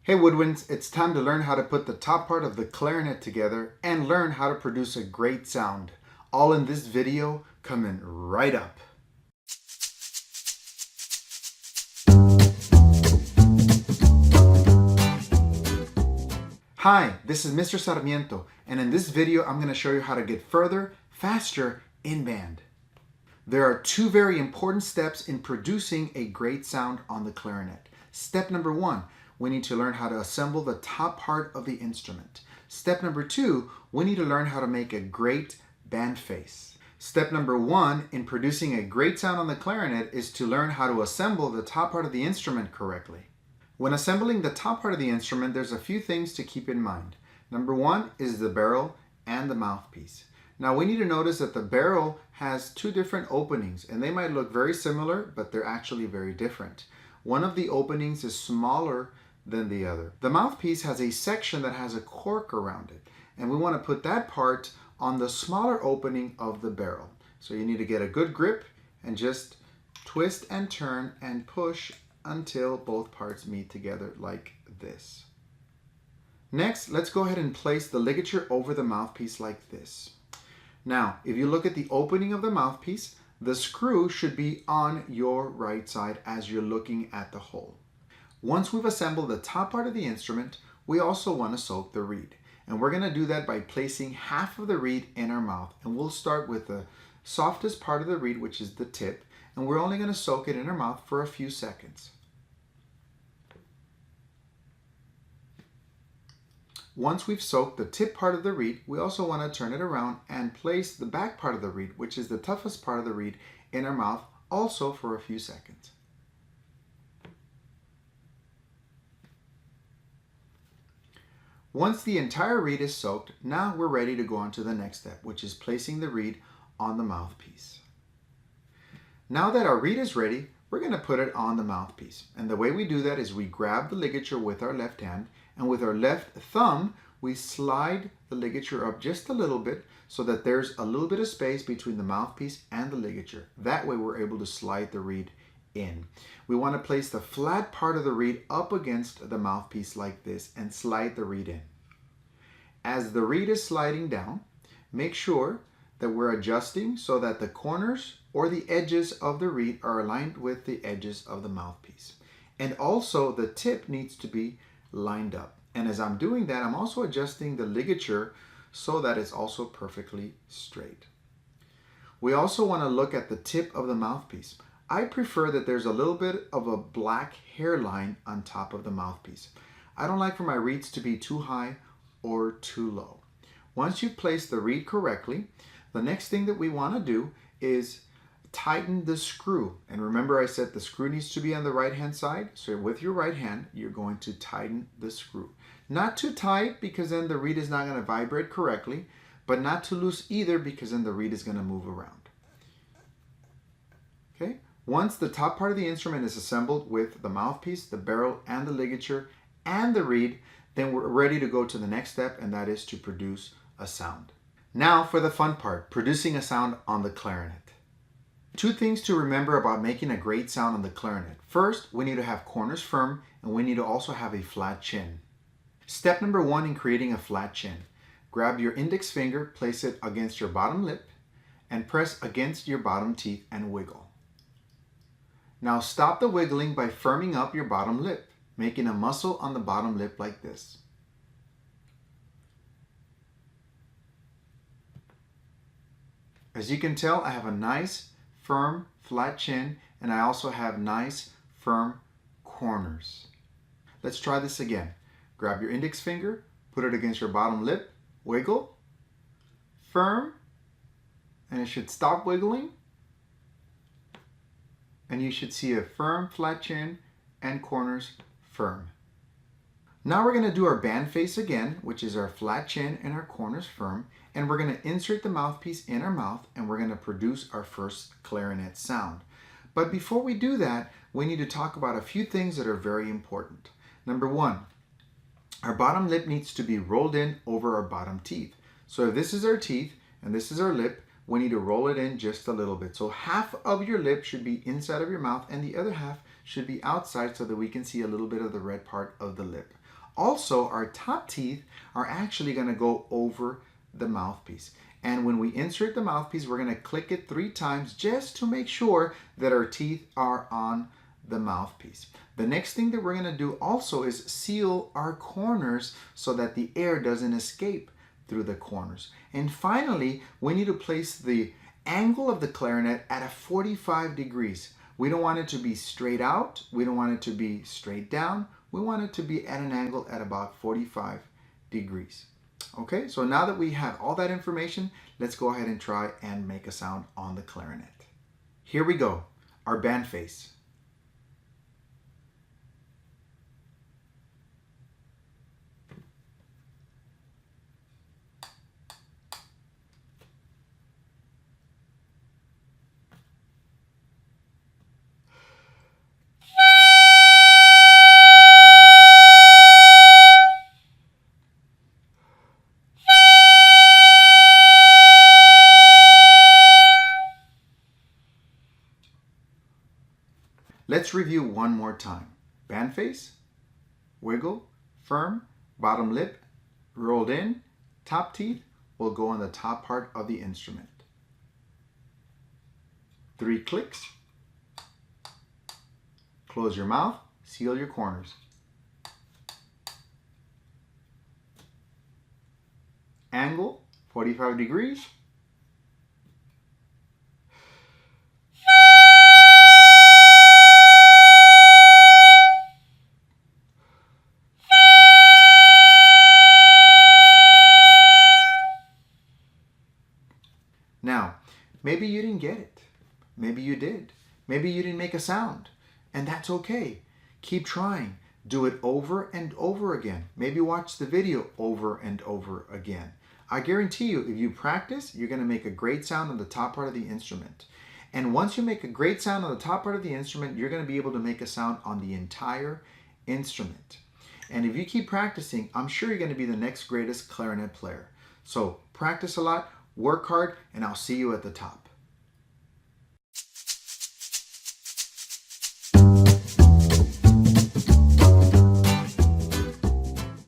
Hey woodwinds, it's time to learn how to put the top part of the clarinet together and learn how to produce a great sound. All in this video, coming right up. Hi, this is Mr. Sarmiento, and in this video I'm going to show you how to get further, faster in band. There are two very important steps in producing a great sound on the clarinet. Step number one, we need to learn how to assemble the top part of the instrument. Step number two, we need to learn how to make a great band face. Step number one in producing a great sound on the clarinet is to learn how to assemble the top part of the instrument correctly. When assembling the top part of the instrument, there's a few things to keep in mind. Number one is the barrel and the mouthpiece. Now we need to notice that the barrel has two different openings, and they might look very similar, but they're actually very different. One of the openings is smaller than the other. The mouthpiece has a section that has a cork around it, and we want to put that part on the smaller opening of the barrel. So you need to get a good grip and just twist and turn and push until both parts meet together like this. Next, let's go ahead and place the ligature over the mouthpiece like this. Now, if you look at the opening of the mouthpiece, the screw should be on your right side as you're looking at the hole. Once we've assembled the top part of the instrument, we also want to soak the reed. And we're going to do that by placing half of the reed in our mouth. And we'll start with the softest part of the reed, which is the tip. And we're only going to soak it in our mouth for a few seconds. Once we've soaked the tip part of the reed, we also want to turn it around and place the back part of the reed, which is the toughest part of the reed, in our mouth also for a few seconds. Once the entire reed is soaked, now we're ready to go on to the next step, which is placing the reed on the mouthpiece. Now that our reed is ready, we're going to put it on the mouthpiece. And the way we do that is we grab the ligature with our left hand, and with our left thumb, we slide the ligature up just a little bit so that there's a little bit of space between the mouthpiece and the ligature. That way we're able to slide the reed in. We want to place the flat part of the reed up against the mouthpiece like this and slide the reed in. As the reed is sliding down, make sure that we're adjusting so that the corners or the edges of the reed are aligned with the edges of the mouthpiece. And also the tip needs to be lined up. And as I'm doing that, I'm also adjusting the ligature so that it's also perfectly straight. We also want to look at the tip of the mouthpiece. I prefer that there's a little bit of a black hairline on top of the mouthpiece. I don't like for my reeds to be too high or too low. Once you've placed the reed correctly, the next thing that we want to do is tighten the screw. And remember, I said the screw needs to be on the right hand side. So with your right hand, you're going to tighten the screw. Not too tight because then the reed is not going to vibrate correctly, but not too loose either because then the reed is going to move around. Okay? Once the top part of the instrument is assembled with the mouthpiece, the barrel, and the ligature, and the reed, then we're ready to go to the next step, and that is to produce a sound. Now for the fun part, producing a sound on the clarinet. Two things to remember about making a great sound on the clarinet. First, we need to have corners firm, and we need to also have a flat chin. Step number one in creating a flat chin. Grab your index finger, place it against your bottom lip, and press against your bottom teeth and wiggle. Now stop the wiggling by firming up your bottom lip, making a muscle on the bottom lip like this. As you can tell, I have a nice, firm, flat chin, and I also have nice, firm corners. Let's try this again. Grab your index finger, put it against your bottom lip, wiggle, firm, and it should stop wiggling. And you should see a firm, flat chin and corners firm. Now we're going to do our band face again, which is our flat chin and our corners firm, and we're going to insert the mouthpiece in our mouth and we're going to produce our first clarinet sound. But before we do that, we need to talk about a few things that are very important. Number one, our bottom lip needs to be rolled in over our bottom teeth. So if this is our teeth and this is our lip, we need to roll it in just a little bit. So half of your lip should be inside of your mouth and the other half should be outside so that we can see a little bit of the red part of the lip. Also, our top teeth are actually going to go over the mouthpiece. And when we insert the mouthpiece, we're going to click it 3 times just to make sure that our teeth are on the mouthpiece. The next thing that we're going to do also is seal our corners so that the air doesn't escape through the corners. And finally, we need to place the angle of the clarinet at a 45 degrees. We don't want it to be straight out. We don't want it to be straight down. We want it to be at an angle at about 45 degrees. Okay, so now that we have all that information, let's go ahead and try and make a sound on the clarinet. Here we go, our band face. Let's review one more time. Band face, wiggle, firm, bottom lip, rolled in, top teeth will go on the top part of the instrument. 3 clicks, close your mouth, seal your corners. Angle, 45 degrees. Now, maybe you didn't get it. Maybe you did. Maybe you didn't make a sound. And that's okay. Keep trying. Do it over and over again. Maybe watch the video over and over again. I guarantee you, if you practice, you're going to make a great sound on the top part of the instrument. And once you make a great sound on the top part of the instrument, you're going to be able to make a sound on the entire instrument. And if you keep practicing, I'm sure you're going to be the next greatest clarinet player. So practice a lot. Work hard, and I'll see you at the top.